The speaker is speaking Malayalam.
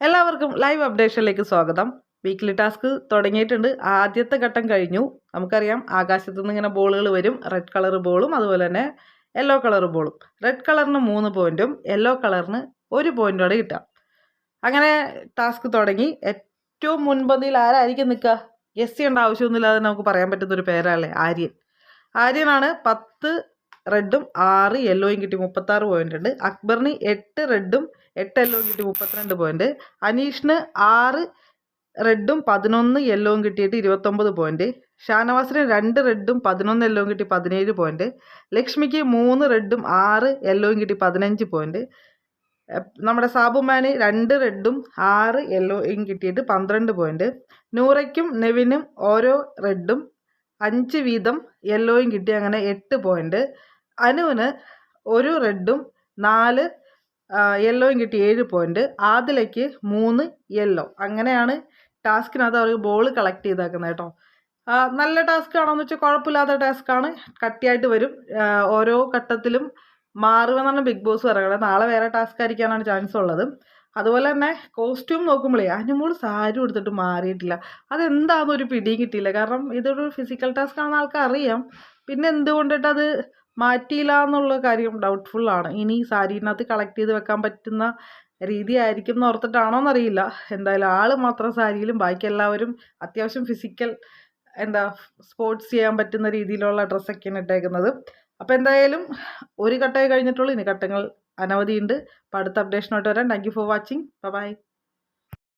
എല്ലാവർക്കും ലൈവ് അപ്ഡേഷനിലേക്ക് സ്വാഗതം. വീക്ക്ലി ടാസ്ക് തുടങ്ങിയിട്ടുണ്ട്. ആദ്യത്തെ ഘട്ടം കഴിഞ്ഞു. നമുക്കറിയാം ആകാശത്തു നിന്ന് ഇങ്ങനെ ബോളുകൾ വരും. റെഡ് കളർ ബോളും അതുപോലെ തന്നെ യെല്ലോ കളർ ബോളും. റെഡ് കളറിന് 3 പോയിന്റും യെല്ലോ കളറിന് 1 പോയിന്റോടെ കിട്ടാം. അങ്ങനെ ടാസ്ക് തുടങ്ങി. ഏറ്റവും മുൻപന്തിയിൽ ആരായിരിക്കും നിൽക്കുക? ഗസ് ചെയ്യേണ്ട ആവശ്യമൊന്നുമില്ലാതെ നമുക്ക് പറയാൻ പറ്റുന്നൊരു പേരല്ലേ ആര്യൻ. ആര്യനാണ് 10 റെഡും 6 യെല്ലോയും കിട്ടി 36 പോയിന്റ് ഉണ്ട്. അക്ബറിന് 8 റെഡും 8 യെല്ലോയും കിട്ടി 32 പോയിന്റ്. അനീഷിന് 6 റെഡും 11 യെല്ലോയും കിട്ടിയിട്ട് 29 പോയിന്റ്. ഷാനവാസിന് 2 റെഡും 11 യെല്ലോയും കിട്ടി 17 പോയിന്റ്. ലക്ഷ്മിക്ക് 3 റെഡും 6 യെല്ലോയും കിട്ടി 15 പോയിന്റ്. നമ്മുടെ സാബുമാന് 2 റെഡും 6 യെല്ലോയും കിട്ടിയിട്ട് 12 പോയിന്റ്. നൂറയ്ക്കും നെവിനും ഓരോ റെഡും 5 വീതം യെല്ലോയും കിട്ടി, അങ്ങനെ 8 പോയിന്റ്. അനുവിന് 1 റെഡും 4 യെല്ലോയും കിട്ടി 7 പോയിന്റ്. ആദിലയ്ക്ക് 3 യെല്ലോ. അങ്ങനെയാണ് ടാസ്കിനകത്ത് അവർ ബോൾ കളക്ട് ചെയ്തേക്കുന്നത് കേട്ടോ. നല്ല ടാസ്ക് ആണോ എന്ന് വെച്ചാൽ കുഴപ്പമില്ലാത്ത ടാസ്ക്കാണ്. കട്ടിയായിട്ട് വരും. ഓരോ ഘട്ടത്തിലും മാറുമെന്നാണ് ബിഗ് ബോസ് പറയുന്നത്. നാളെ വേറെ ടാസ്ക് ആയിരിക്കാനാണ് ചാൻസ് ഉള്ളത്. അതുപോലെ തന്നെ കോസ്റ്റ്യൂം നോക്കുമ്പോഴേ അനുമോൾ സാരി കൊടുത്തിട്ട് മാറിയിട്ടില്ല. അതെന്താണെന്ന് ഒരു പിടിയും കിട്ടിയില്ല. കാരണം ഇതൊരു ഫിസിക്കൽ ടാസ്ക് ആണെന്ന് ആൾക്ക് അറിയാം. പിന്നെ എന്തുകൊണ്ടിട്ട് അത് മാറ്റിയില്ല എന്നുള്ള കാര്യം ഡൗട്ട്ഫുള്ളാണ്. ഇനി സാരീനകത്ത് കളക്ട് ചെയ്ത് വെക്കാൻ പറ്റുന്ന രീതി ആയിരിക്കും എന്ന് ഓർത്തിട്ടാണോ എന്നറിയില്ല. എന്തായാലും ആൾ മാത്രം സാരിയിലും ബാക്കി എല്ലാവരും അത്യാവശ്യം ഫിസിക്കൽ സ്പോർട്സ് ചെയ്യാൻ പറ്റുന്ന രീതിയിലുള്ള ഡ്രസ്സൊക്കെയാണ് ഇട്ടേക്കുന്നത്. അപ്പോൾ എന്തായാലും ഒരു ഘട്ടമേ കഴിഞ്ഞിട്ടുള്ളൂ. ഇനി ഘട്ടങ്ങൾ അനവധിയുണ്ട്. അപ്പോൾ അടുത്ത അപ്ഡേഷനോട്ട് വരാം. Thank you for watching. By.